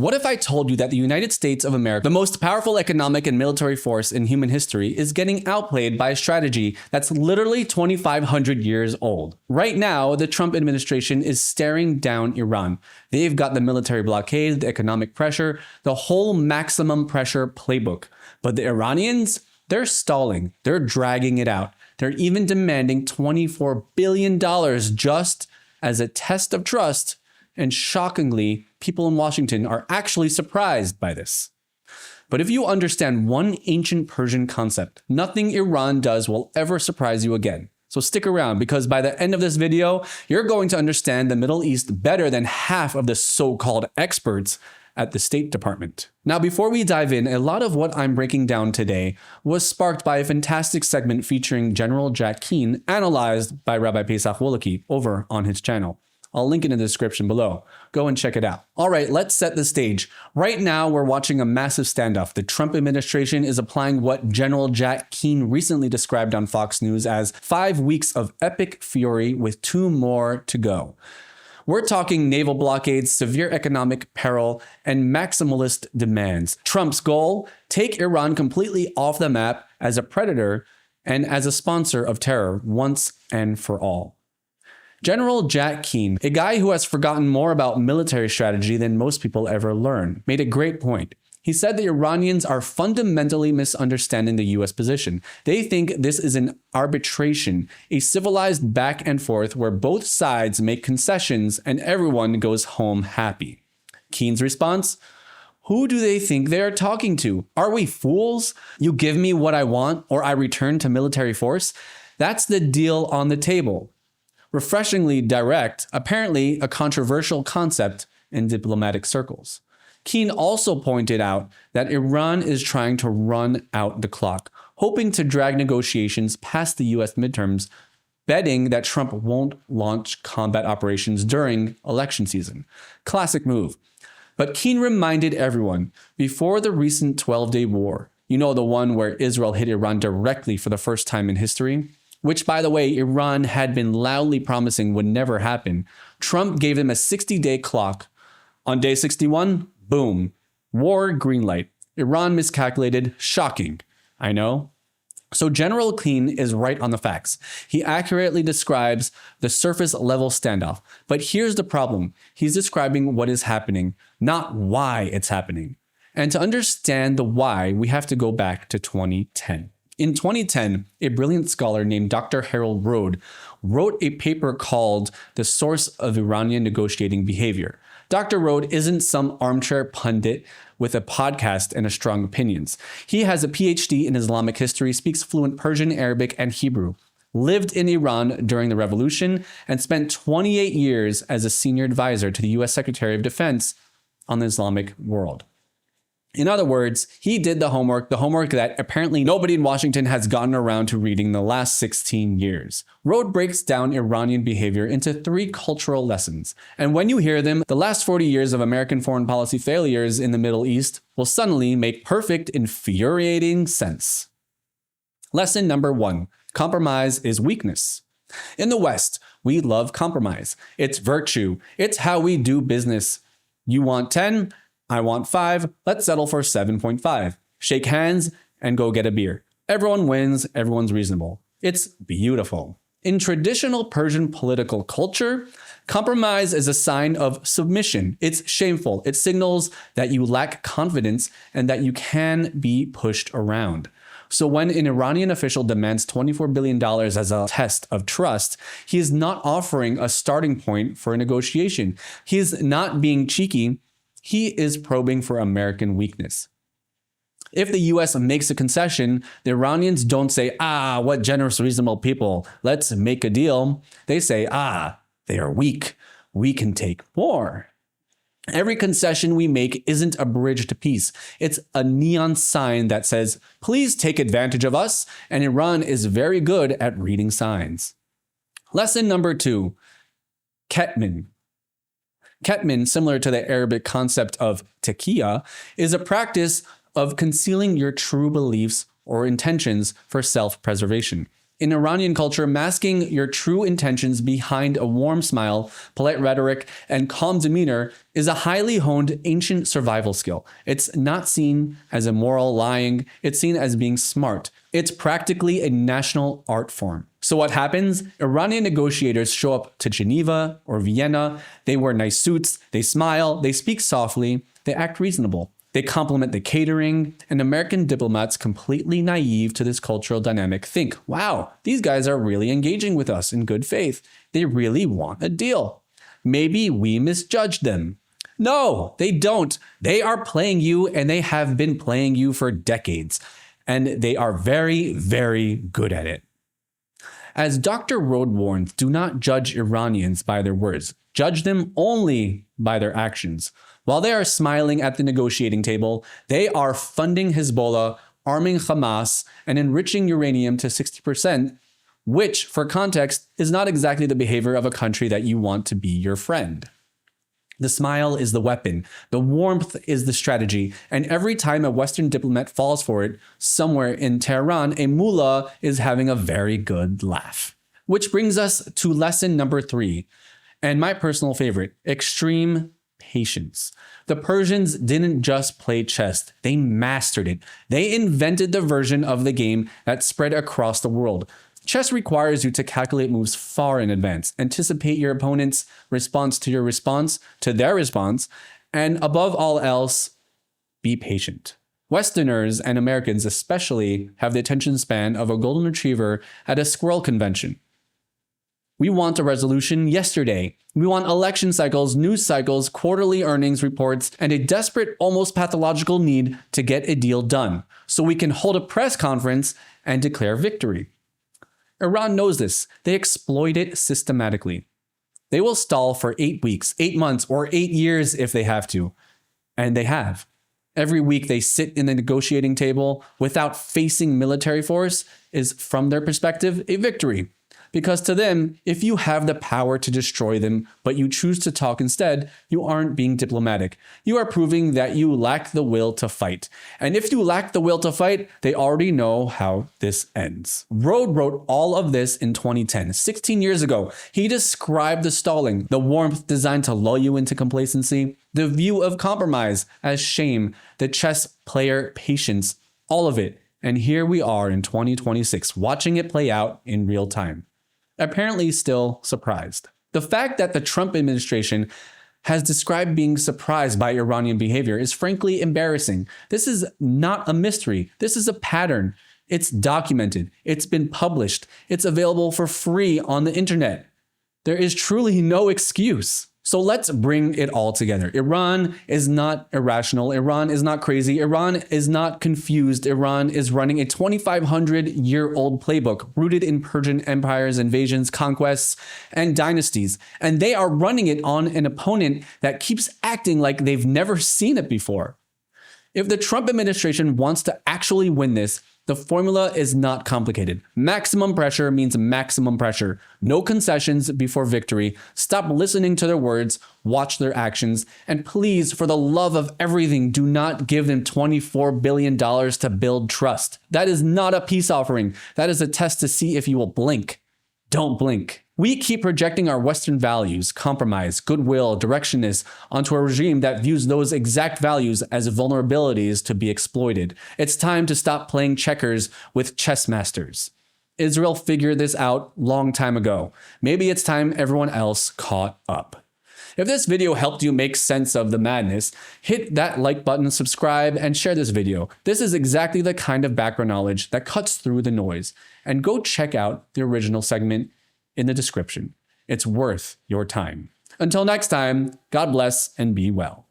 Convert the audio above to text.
What if I told you that the United States of America, the most powerful economic and military force in human history, is getting outplayed by a strategy that's literally 2,500 years old? Right now, the Trump administration is staring down Iran. They've got the military blockade, the economic pressure, the whole maximum pressure playbook. But the Iranians, they're stalling. They're dragging it out. They're even demanding $24 billion just as a test of trust. And shockingly, people in Washington are actually surprised by this. But if you understand one ancient Persian concept, nothing Iran does will ever surprise you again. So stick around, because by the end of this video, you're going to understand the Middle East better than half of the so-called experts at the State Department. Now, before we dive in, a lot of what I'm breaking down today was sparked by a fantastic segment featuring General Jack Keane, analyzed by Rabbi Pesach Wolocki over on his channel. I'll link it in the description below. Go and check it out. All right, let's set the stage. Right now, we're watching a massive standoff. The Trump administration is applying what General Jack Keane recently described on Fox News as 5 weeks of epic fury with 2 more to go. We're talking naval blockades, severe economic peril, and maximalist demands. Trump's goal: take Iran completely off the map as a predator and as a sponsor of terror once and for all. General Jack Keane, a guy who has forgotten more about military strategy than most people ever learn, made a great point. He said the Iranians are fundamentally misunderstanding the US position. They think this is an arbitration, a civilized back and forth where both sides make concessions and everyone goes home happy. Keane's response: who do they think they are talking to? Are we fools? You give me what I want or I return to military force? That's the deal on the table. Refreshingly direct, apparently a controversial concept in diplomatic circles. Keane also pointed out that Iran is trying to run out the clock, hoping to drag negotiations past the US midterms, betting that Trump won't launch combat operations during election season. Classic move. But Keane reminded everyone, before the recent 12-day war, you know, the one where Israel hit Iran directly for the first time in history, which, by the way, Iran had been loudly promising would never happen, Trump gave them a 60-day clock. On day 61, boom, war green light. Iran miscalculated. Shocking. I know. So General Keane is right on the facts. He accurately describes the surface level standoff. But here's the problem. He's describing what is happening, not why it's happening. And to understand the why, we have to go back to 2010. In 2010, a brilliant scholar named Dr. Rhode wrote a paper called The Source of Iranian Negotiating Behavior. Dr. Rhode isn't some armchair pundit with a podcast and strong opinions. He has a PhD in Islamic history, speaks fluent Persian, Arabic, and Hebrew, lived in Iran during the revolution, and spent 28 years as a senior advisor to the US Secretary of Defense on the Islamic world. In other words, he did the homework that apparently nobody in Washington has gotten around to reading the last 16 years. Rhode breaks down Iranian behavior into 3 cultural lessons. And when you hear them, the last 40 years of American foreign policy failures in the Middle East will suddenly make perfect, infuriating sense. Lesson number 1, compromise is weakness. In the West, we love compromise. It's virtue. It's how we do business. You want 10? I want 5, let's settle for 7.5. Shake hands and go get a beer. Everyone wins, everyone's reasonable. It's beautiful. In traditional Persian political culture, compromise is a sign of submission. It's shameful. It signals that you lack confidence and that you can be pushed around. So when an Iranian official demands $24 billion as a test of trust, he is not offering a starting point for a negotiation. He is not being cheeky. He is probing for American weakness. If the US makes a concession, the Iranians don't say, what generous, reasonable people, let's make a deal. They say, they are weak. We can take more. Every concession we make isn't a bridge to peace. It's a neon sign that says, please take advantage of us, and Iran is very good at reading signs. Lesson number 2, Ketman. Ketman, similar to the Arabic concept of taqiyya, is a practice of concealing your true beliefs or intentions for self-preservation. In Iranian culture, masking your true intentions behind a warm smile, polite rhetoric, and calm demeanor is a highly honed ancient survival skill. It's not seen as immoral lying, it's seen as being smart. It's practically a national art form. So what happens? Iranian negotiators show up to Geneva or Vienna, they wear nice suits, they smile, they speak softly, they act reasonable. They compliment the catering, and American diplomats, completely naive to this cultural dynamic, think, wow, these guys are really engaging with us in good faith. They really want a deal. Maybe we misjudged them. No, they don't. They are playing you, and they have been playing you for decades. And they are very, very good at it. As Dr. Rhode warns, do not judge Iranians by their words. Judge them only by their actions. While they are smiling at the negotiating table, they are funding Hezbollah, arming Hamas, and enriching uranium to 60%, which, for context, is not exactly the behavior of a country that you want to be your friend. The smile is the weapon, the warmth is the strategy, and every time a Western diplomat falls for it, somewhere in Tehran, a mullah is having a very good laugh. Which brings us to lesson number 3, and my personal favorite, extreme patience. The Persians didn't just play chess, they mastered it. They invented the version of the game that spread across the world. Chess requires you to calculate moves far in advance, anticipate your opponent's response to your response to their response, and above all else, be patient. Westerners and Americans especially have the attention span of a golden retriever at a squirrel convention. We want a resolution yesterday. We want election cycles, news cycles, quarterly earnings reports, and a desperate, almost pathological need to get a deal done so we can hold a press conference and declare victory. Iran knows this. They exploit it systematically. They will stall for 8 weeks, 8 months, or 8 years if they have to. And they have. Every week they sit in the negotiating table without facing military force is, from their perspective, a victory. Because to them, if you have the power to destroy them, but you choose to talk instead, you aren't being diplomatic. You are proving that you lack the will to fight. And if you lack the will to fight, they already know how this ends. Rhode wrote all of this in 2010, 16 years ago. He described the stalling, the warmth designed to lull you into complacency, the view of compromise as shame, the chess player patience, all of it. And here we are in 2026, watching it play out in real time. Apparently still surprised. The fact that the Trump administration has described being surprised by Iranian behavior is frankly embarrassing. This is not a mystery. This is a pattern. It's documented. It's been published. It's available for free on the internet. There is truly no excuse. So let's bring it all together. Iran is not irrational. Iran is not crazy. Iran is not confused. Iran is running a 2,500-year-old playbook rooted in Persian empires, invasions, conquests, and dynasties. And they are running it on an opponent that keeps acting like they've never seen it before. If the Trump administration wants to actually win this, the formula is not complicated. Maximum pressure means maximum pressure. No concessions before victory. Stop listening to their words, watch their actions, and please, for the love of everything, do not give them $24 billion to build trust. That is not a peace offering. That is a test to see if you will blink. Don't blink. We keep projecting our Western values, compromise, goodwill, directionness onto a regime that views those exact values as vulnerabilities to be exploited. It's time to stop playing checkers with chess masters. Israel figured this out long time ago. Maybe it's time everyone else caught up. If this video helped you make sense of the madness, hit that like button, subscribe, and share this video. This is exactly the kind of background knowledge that cuts through the noise. And go check out the original segment in the description. It's worth your time. Until next time, God bless and be well.